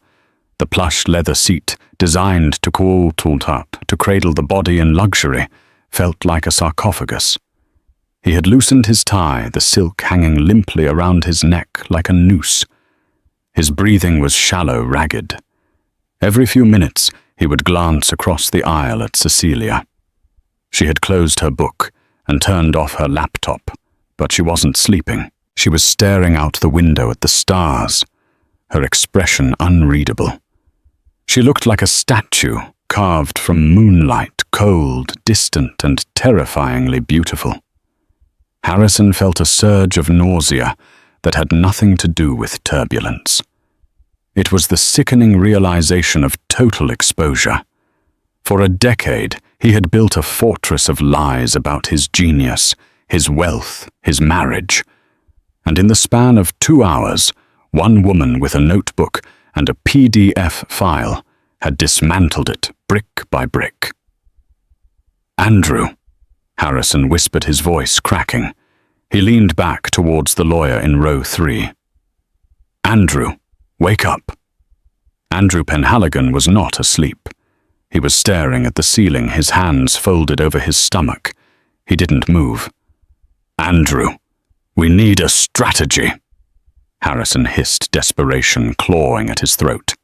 The plush leather seat, designed to cradle the body in luxury, felt like a sarcophagus. He had loosened his tie, the silk hanging limply around his neck like a noose. His breathing was shallow, ragged. Every few minutes, he would glance across the aisle at Cecilia. She had closed her book and turned off her laptop, but she wasn't sleeping. She was staring out the window at the stars, her expression unreadable. She looked like a statue carved from moonlight, cold, distant, and terrifyingly beautiful. Harrison felt a surge of nausea that had nothing to do with turbulence. It was the sickening realization of total exposure. For a decade, he had built a fortress of lies about his genius, his wealth, his marriage. And in the span of 2 hours, one woman with a notebook and a PDF file had dismantled it brick by brick. "Andrew," Harrison whispered, his voice cracking. He leaned back towards the lawyer in row 3. "Andrew, wake up." Andrew Penhaligon was not asleep. He was staring at the ceiling, his hands folded over his stomach. He didn't move. "Andrew, we need a strategy," Harrison hissed, desperation clawing at his throat.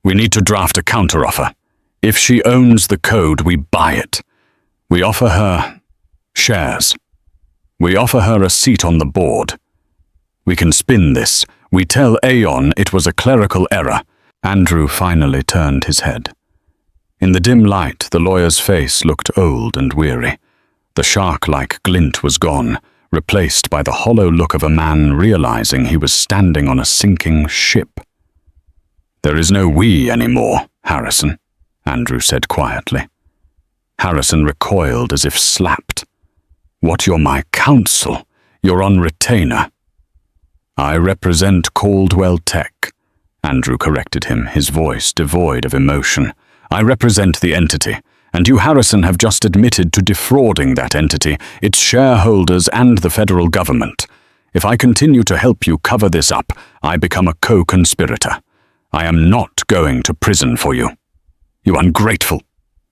"We need to draft a counteroffer. If she owns the code, we buy it. We offer her shares. We offer her a seat on the board. We can spin this. We tell Aeon it was a clerical error." Andrew finally turned his head. In the dim light, the lawyer's face looked old and weary. The shark-like glint was gone, replaced by the hollow look of a man realizing he was standing on a sinking ship. "There is no we anymore, Harrison," Andrew said quietly. Harrison recoiled as if slapped. "What, you're my counsel? You're on retainer." "I represent Caldwell Tech," Andrew corrected him, his voice devoid of emotion. "I represent the entity, and you, Harrison, have just admitted to defrauding that entity, its shareholders, and the federal government. If I continue to help you cover this up, I become a co-conspirator. I am not going to prison for you." "You ungrateful!"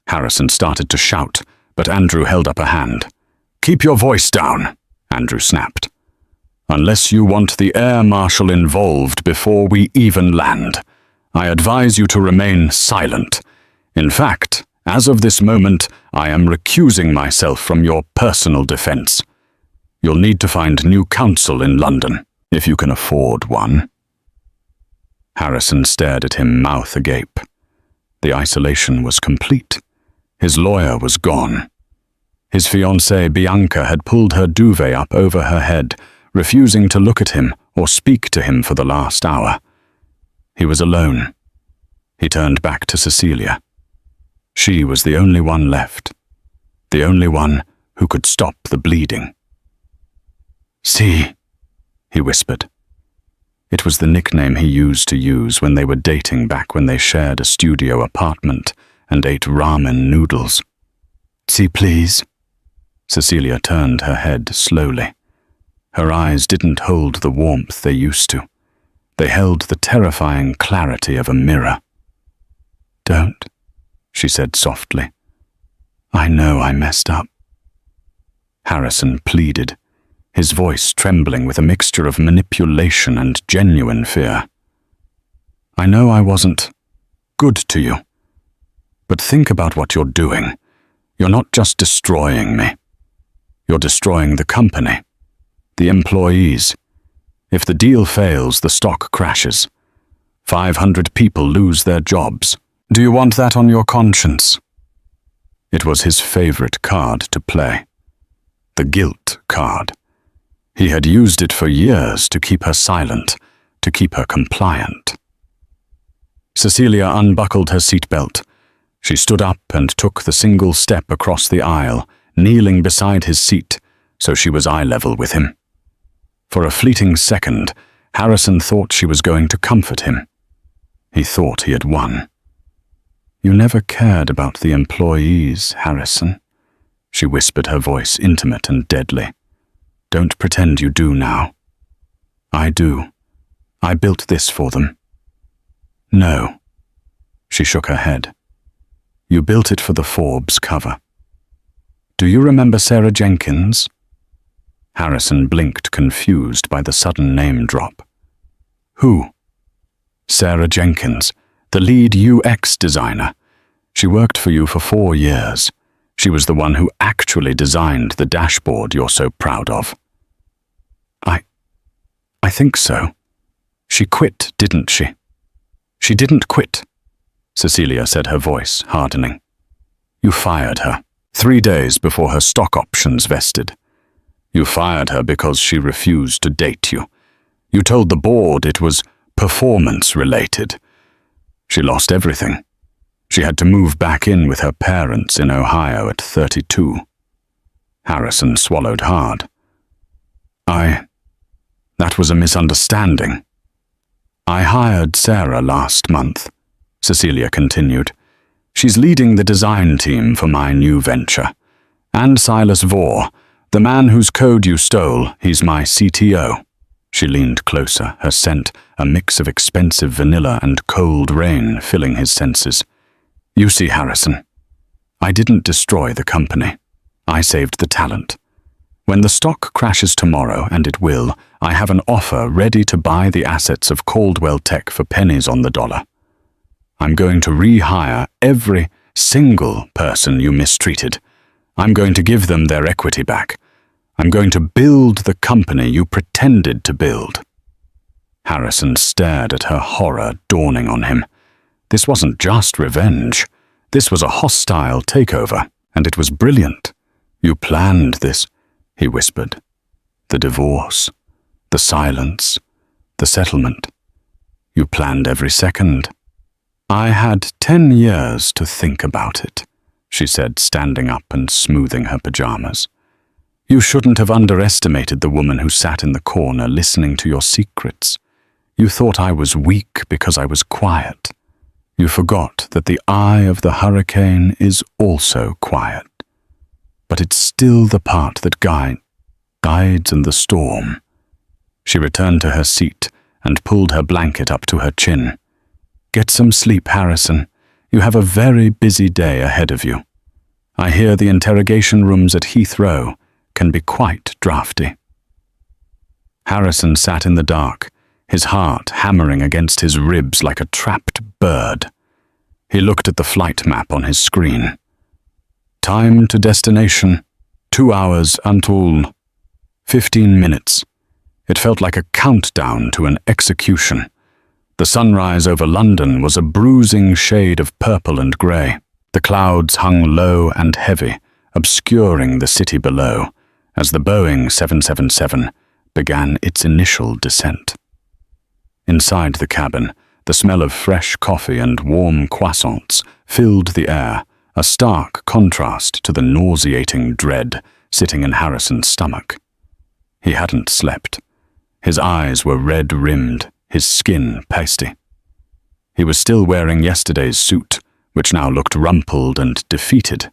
Harrison started to shout, but Andrew held up a hand. "Keep your voice down," Andrew snapped. "Unless you want the air marshal involved before we even land, I advise you to remain silent. In fact, as of this moment, I am recusing myself from your personal defense. You'll need to find new counsel in London, if you can afford one." Harrison stared at him, mouth agape. The isolation was complete. His lawyer was gone. His fiancée Bianca had pulled her duvet up over her head, refusing to look at him or speak to him for the last hour. He was alone. He turned back to Cecilia. She was the only one left, the only one who could stop the bleeding. "See," he whispered. It was the nickname he used to use when they were dating back when they shared a studio apartment and ate ramen noodles. "See, please." Cecilia turned her head slowly. Her eyes didn't hold the warmth they used to. They held the terrifying clarity of a mirror. "Don't," she said softly. "I know I messed up." Harrison pleaded, his voice trembling with a mixture of manipulation and genuine fear. "I know I wasn't good to you, but think about what you're doing. You're not just destroying me. You're destroying the company, the employees. If the deal fails, the stock crashes. 500 people lose their jobs. Do you want that on your conscience?" It was his favorite card to play. The guilt card. He had used it for years to keep her silent, to keep her compliant. Cecilia unbuckled her seatbelt. She stood up and took the single step across the aisle, kneeling beside his seat, so she was eye level with him. For a fleeting second, Harrison thought she was going to comfort him. He thought he had won. "You never cared about the employees, Harrison," she whispered, her voice intimate and deadly. "Don't pretend you do now." "I do. I built this for them." "No." She shook her head. "You built it for the Forbes cover. Do you remember Sarah Jenkins?" Harrison blinked, confused by the sudden name drop. "Who?" "Sarah Jenkins, the lead UX designer. She worked for you for 4 years. She was the one who actually designed the dashboard you're so proud of." I think so. She quit, didn't she?" "She didn't quit," Cecilia said, her voice hardening. "You fired her 3 days before her stock options vested. You fired her because she refused to date you. You told the board it was performance-related. She lost everything. She had to move back in with her parents in Ohio at 32. Harrison swallowed hard. That was a misunderstanding. "I hired Sarah last month," Cecilia continued. "She's leading the design team for my new venture. And Silas Vore, the man whose code you stole, he's my CTO." She leaned closer, her scent a mix of expensive vanilla and cold rain filling his senses. "You see, Harrison, I didn't destroy the company. I saved the talent. When the stock crashes tomorrow, and it will, I have an offer ready to buy the assets of Caldwell Tech for pennies on the dollar. I'm going to rehire every single person you mistreated. I'm going to give them their equity back. I'm going to build the company you pretended to build." Harrison stared at her horror dawning on him. This wasn't just revenge. This was a hostile takeover, and it was brilliant. "You planned this," he whispered. "The divorce, the silence, the settlement. You planned every second." "I had 10 years to think about it," she said, standing up and smoothing her pajamas. "You shouldn't have underestimated the woman who sat in the corner listening to your secrets. You thought I was weak because I was quiet. You forgot that the eye of the hurricane is also quiet. But it's still the part that guides in the storm." She returned to her seat and pulled her blanket up to her chin. "Get some sleep, Harrison. You have a very busy day ahead of you. I hear the interrogation rooms at Heathrow can be quite drafty." Harrison sat in the dark, his heart hammering against his ribs like a trapped bird. He looked at the flight map on his screen. Time to destination, 2 hours until 15 minutes. It felt like a countdown to an execution. The sunrise over London was a bruising shade of purple and grey. The clouds hung low and heavy, obscuring the city below, as the Boeing 777 began its initial descent. Inside the cabin, the smell of fresh coffee and warm croissants filled the air, a stark contrast to the nauseating dread sitting in Harrison's stomach. He hadn't slept. His eyes were red-rimmed, his skin pasty. He was still wearing yesterday's suit, which now looked rumpled and defeated.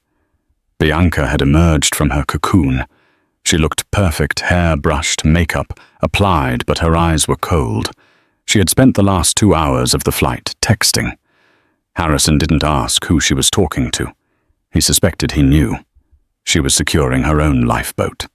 Bianca had emerged from her cocoon. She looked perfect, hair-brushed, makeup applied, but her eyes were cold. She had spent the last 2 hours of the flight texting. Harrison didn't ask who she was talking to. He suspected he knew. She was securing her own lifeboat.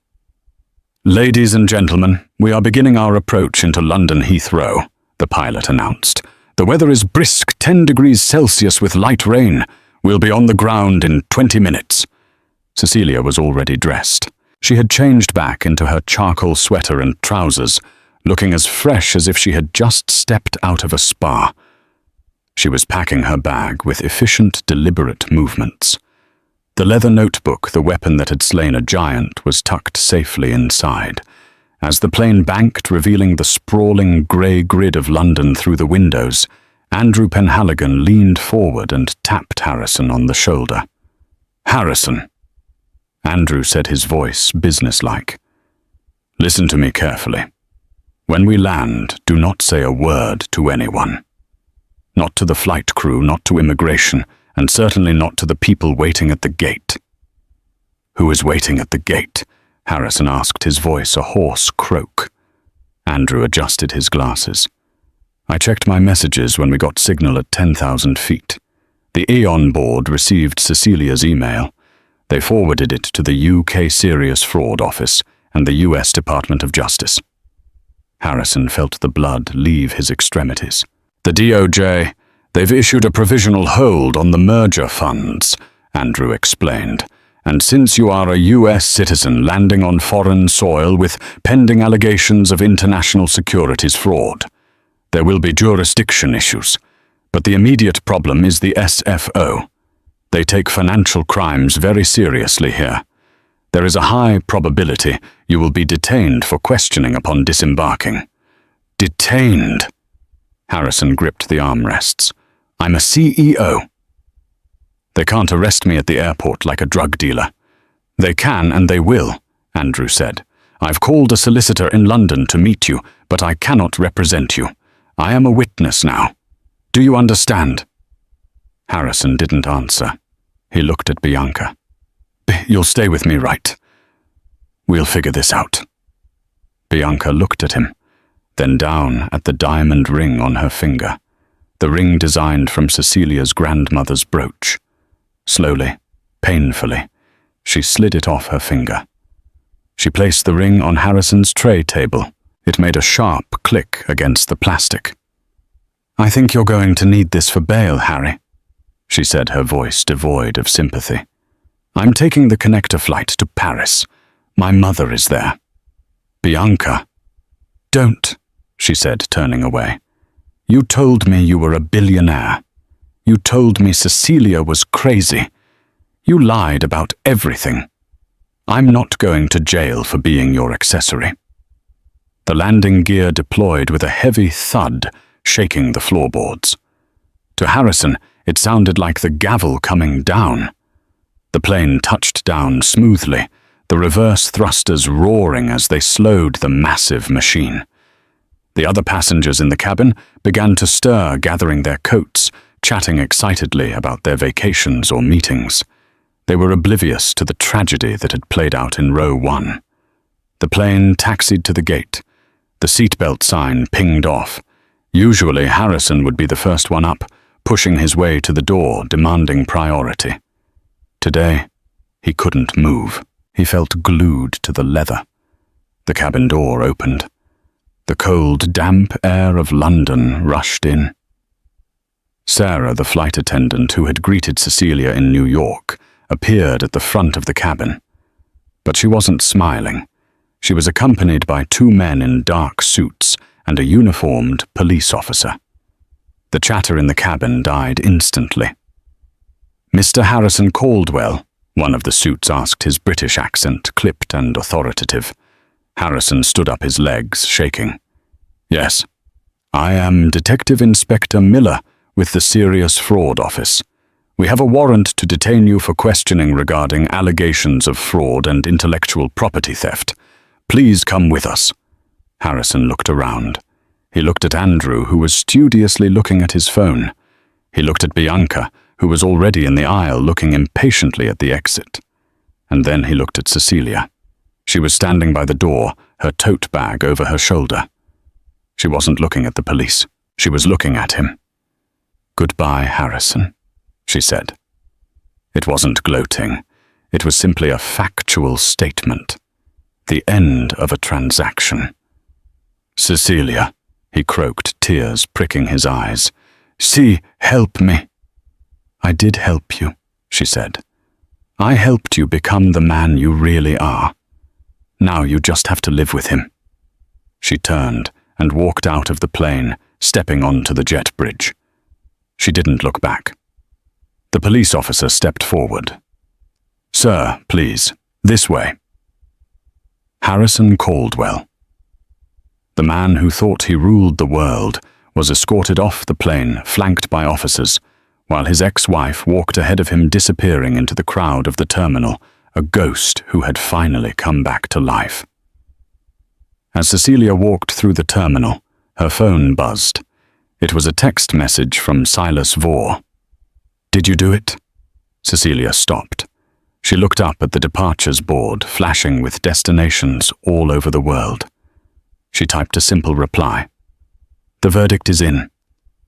"Ladies and gentlemen, we are beginning our approach into London Heathrow," the pilot announced. "The weather is brisk, 10 degrees Celsius with light rain. We'll be on the ground in 20 minutes. Cecilia was already dressed. She had changed back into her charcoal sweater and trousers, looking as fresh as if she had just stepped out of a spa. She was packing her bag with efficient, deliberate movements. The leather notebook, the weapon that had slain a giant, was tucked safely inside. As the plane banked, revealing the sprawling grey grid of London through the windows, Andrew Penhaligon leaned forward and tapped Harrison on the shoulder. "Harrison," Andrew said, his voice businesslike. "Listen to me carefully. When we land, do not say a word to anyone. Not to the flight crew, not to immigration, and certainly not to the people waiting at the gate." "Who is waiting at the gate?" Harrison asked, his voice a hoarse croak. Andrew adjusted his glasses. "I checked my messages when we got signal at 10,000 feet. The Eon board received Cecilia's email. They forwarded it to the UK Serious Fraud Office and the US Department of Justice." Harrison felt the blood leave his extremities. "The DOJ, they've issued a provisional hold on the merger funds," Andrew explained. "And since you are a US citizen landing on foreign soil with pending allegations of international securities fraud, there will be jurisdiction issues. But the immediate problem is the SFO. They take financial crimes very seriously here. There is a high probability you will be detained for questioning upon disembarking." "Detained?" Harrison gripped the armrests. "I'm a CEO." "They can't arrest me at the airport like a drug dealer." "They can and they will," Andrew said. "I've called a solicitor in London to meet you, but I cannot represent you. I am a witness now. Do you understand?" Harrison didn't answer. He looked at Bianca. "You'll stay with me, right? We'll figure this out." Bianca looked at him, then down at the diamond ring on her finger, the ring designed from Cecilia's grandmother's brooch. Slowly, painfully, she slid it off her finger. She placed the ring on Harrison's tray table. It made a sharp click against the plastic. "I think you're going to need this for bail, Harry," she said, her voice devoid of sympathy. "I'm taking the connector flight to Paris. My mother is there." "Bianca." "Don't," she said, turning away. "You told me you were a billionaire. You told me Cecilia was crazy. You lied about everything. I'm not going to jail for being your accessory." The landing gear deployed with a heavy thud, shaking the floorboards. To Harrison, it sounded like the gavel coming down. The plane touched down smoothly, the reverse thrusters roaring as they slowed the massive machine. The other passengers in the cabin began to stir, gathering their coats, chatting excitedly about their vacations or meetings. They were oblivious to the tragedy that had played out in row 1. The plane taxied to the gate. The seatbelt sign pinged off. Usually Harrison would be the first one up, pushing his way to the door, demanding priority. Today, he couldn't move. He felt glued to the leather. The cabin door opened. The cold, damp air of London rushed in. Sarah, the flight attendant who had greeted Cecilia in New York, appeared at the front of the cabin. But she wasn't smiling. She was accompanied by 2 men in dark suits and a uniformed police officer. The chatter in the cabin died instantly. "Mr. Harrison Caldwell," one of the suits asked, his British accent clipped and authoritative. Harrison stood up, his legs shaking. "Yes, I am Detective Inspector Miller with the Serious Fraud Office. We have a warrant to detain you for questioning regarding allegations of fraud and intellectual property theft. Please come with us." Harrison looked around. He looked at Andrew, who was studiously looking at his phone. He looked at Bianca, who was already in the aisle looking impatiently at the exit. And then he looked at Cecilia. She was standing by the door, her tote bag over her shoulder. She wasn't looking at the police. She was looking at him. "Goodbye, Harrison," she said. It wasn't gloating. It was simply a factual statement. The end of a transaction. "Cecilia," he croaked, tears pricking his eyes. "See, help me." "I did help you," she said. "I helped you become the man you really are. Now you just have to live with him." She turned and walked out of the plane, stepping onto the jet bridge. She didn't look back. The police officer stepped forward. "Sir, please, this way." Harrison Caldwell. The man who thought he ruled the world was escorted off the plane, flanked by officers, while his ex-wife walked ahead of him, disappearing into the crowd of the terminal, a ghost who had finally come back to life. As Cecilia walked through the terminal, her phone buzzed. It was a text message from Silas Vore. "Did you do it?" Cecilia stopped. She looked up at the departures board, flashing with destinations all over the world. She typed a simple reply. "The verdict is in.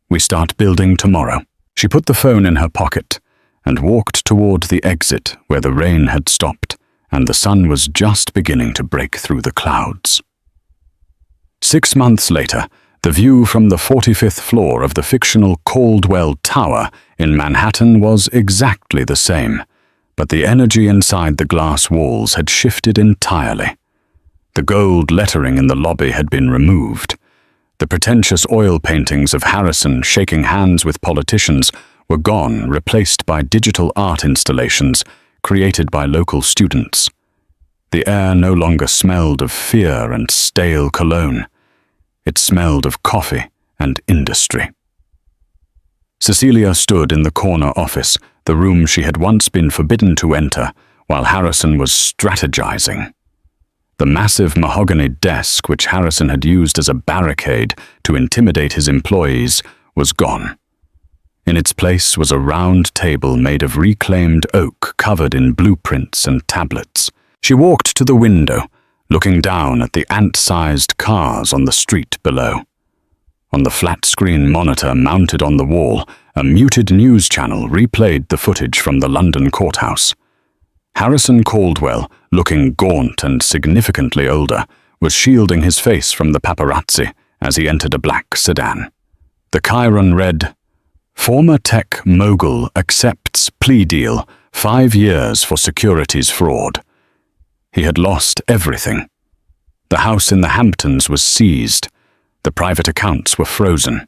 We start building tomorrow." She put the phone in her pocket and walked toward the exit where the rain had stopped and the sun was just beginning to break through the clouds. 6 months later, the view from the 45th floor of the fictional Caldwell Tower in Manhattan was exactly the same, but the energy inside the glass walls had shifted entirely. The gold lettering in the lobby had been removed. The pretentious oil paintings of Harrison shaking hands with politicians were gone, replaced by digital art installations created by local students. The air no longer smelled of fear and stale cologne. It smelled of coffee and industry. Cecilia stood in the corner office, the room she had once been forbidden to enter, while Harrison was strategizing. The massive mahogany desk which Harrison had used as a barricade to intimidate his employees was gone. In its place was a round table made of reclaimed oak covered in blueprints and tablets. She walked to the window, looking down at the ant-sized cars on the street below. On the flat-screen monitor mounted on the wall, a muted news channel replayed the footage from the London courthouse. Harrison Caldwell, looking gaunt and significantly older, was shielding his face from the paparazzi as he entered a black sedan. The chyron read, "Former tech mogul accepts plea deal, 5 years for securities fraud." He had lost everything. The house in the Hamptons was seized. The private accounts were frozen.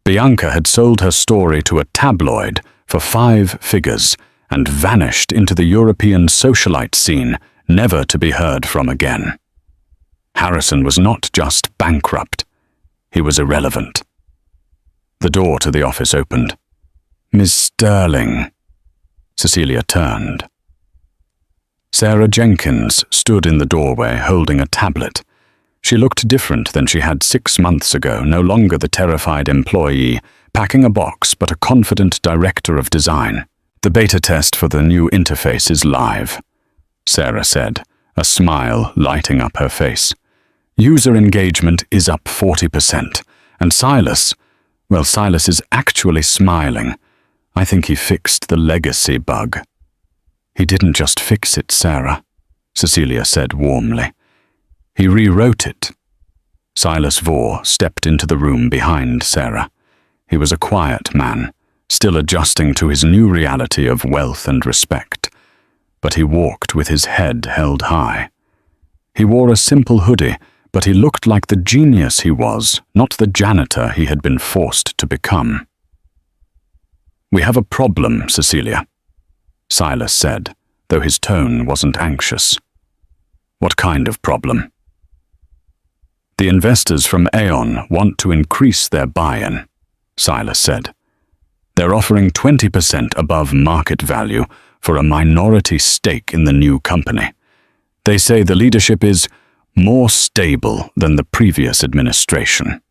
Bianca had sold her story to a tabloid for 5 figures and vanished into the European socialite scene, never to be heard from again. Harrison was not just bankrupt, he was irrelevant. The door to the office opened. "Miss Sterling." Cecilia turned. Sarah Jenkins stood in the doorway holding a tablet. She looked different than she had 6 months ago, no longer the terrified employee, packing a box but a confident director of design. "The beta test for the new interface is live," Sarah said, a smile lighting up her face. "User engagement is up 40%, and Silas is actually smiling. I think he fixed the legacy bug." "He didn't just fix it, Sarah," Cecilia said warmly. "He rewrote it." Silas Vore stepped into the room behind Sarah. He was a quiet man, still adjusting to his new reality of wealth and respect, but he walked with his head held high. He wore a simple hoodie, but he looked like the genius he was, not the janitor he had been forced to become. "We have a problem, Cecilia," Silas said, though his tone wasn't anxious. "What kind of problem?" "The investors from Aon want to increase their buy-in," Silas said. "They're offering 20% above market value for a minority stake in the new company. They say the leadership is more stable than the previous administration."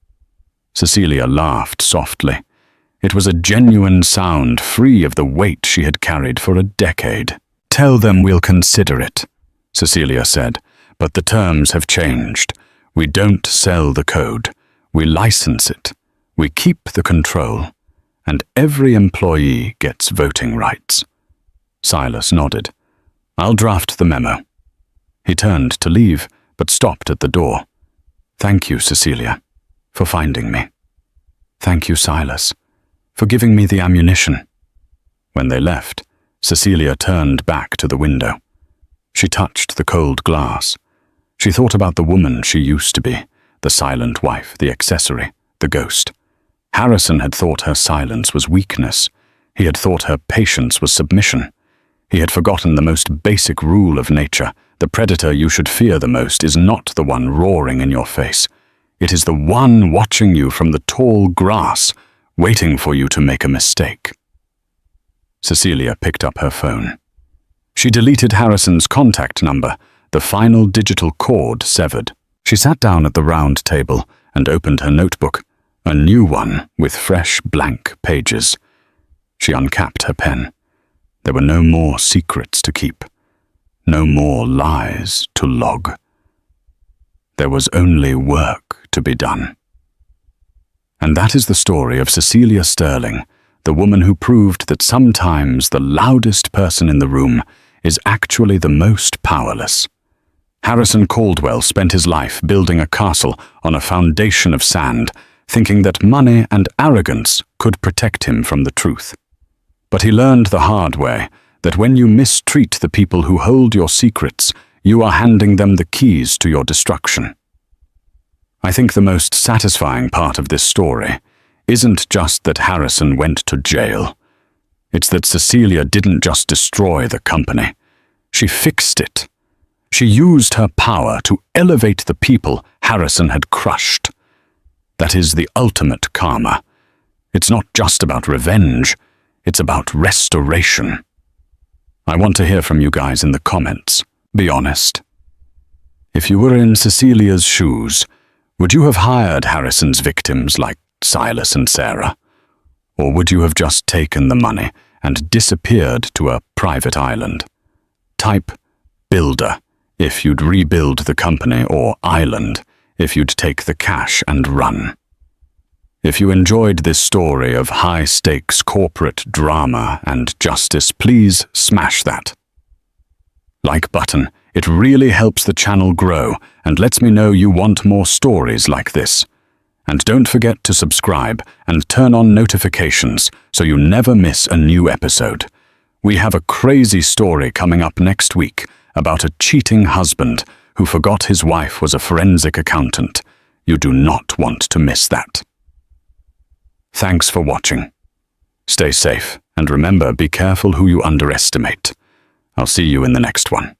Cecilia laughed softly. It was a genuine sound, free of the weight she had carried for a decade. "Tell them we'll consider it," Cecilia said, "but the terms have changed. We don't sell the code. We license it. We keep the control. And every employee gets voting rights." Silas nodded. "I'll draft the memo." He turned to leave, but stopped at the door. "Thank you, Cecilia, for finding me. Thank you, Silas, for giving me the ammunition." When they left, Cecilia turned back to the window. She touched the cold glass. She thought about the woman she used to be, the silent wife, the accessory, the ghost. Harrison had thought her silence was weakness. He had thought her patience was submission. He had forgotten the most basic rule of nature. The predator you should fear the most is not the one roaring in your face. It is the one watching you from the tall grass, waiting for you to make a mistake. Cecilia picked up her phone. She deleted Harrison's contact number, the final digital cord severed. She sat down at the round table and opened her notebook, a new one with fresh blank pages. She uncapped her pen. There were no more secrets to keep, no more lies to log. There was only work to be done. And that is the story of Cecilia Sterling, the woman who proved that sometimes the loudest person in the room is actually the most powerless. Harrison Caldwell spent his life building a castle on a foundation of sand, thinking that money and arrogance could protect him from the truth. But he learned the hard way that when you mistreat the people who hold your secrets, you are handing them the keys to your destruction. I think the most satisfying part of this story isn't just that Harrison went to jail. It's that Cecilia didn't just destroy the company. She fixed it. She used her power to elevate the people Harrison had crushed. That is the ultimate karma. It's not just about revenge. It's about restoration. I want to hear from you guys in the comments. Be honest. If you were in Cecilia's shoes, would you have hired Harrison's victims like Silas and Sarah? Or would you have just taken the money and disappeared to a private island? Type builder if you'd rebuild the company, or island if you'd take the cash and run. If you enjoyed this story of high-stakes corporate drama and justice, please smash that like button. It really helps the channel grow and lets me know you want more stories like this. And don't forget to subscribe and turn on notifications so you never miss a new episode. We have a crazy story coming up next week about a cheating husband who forgot his wife was a forensic accountant. You do not want to miss that. Thanks for watching. Stay safe, and remember, be careful who you underestimate. I'll see you in the next one.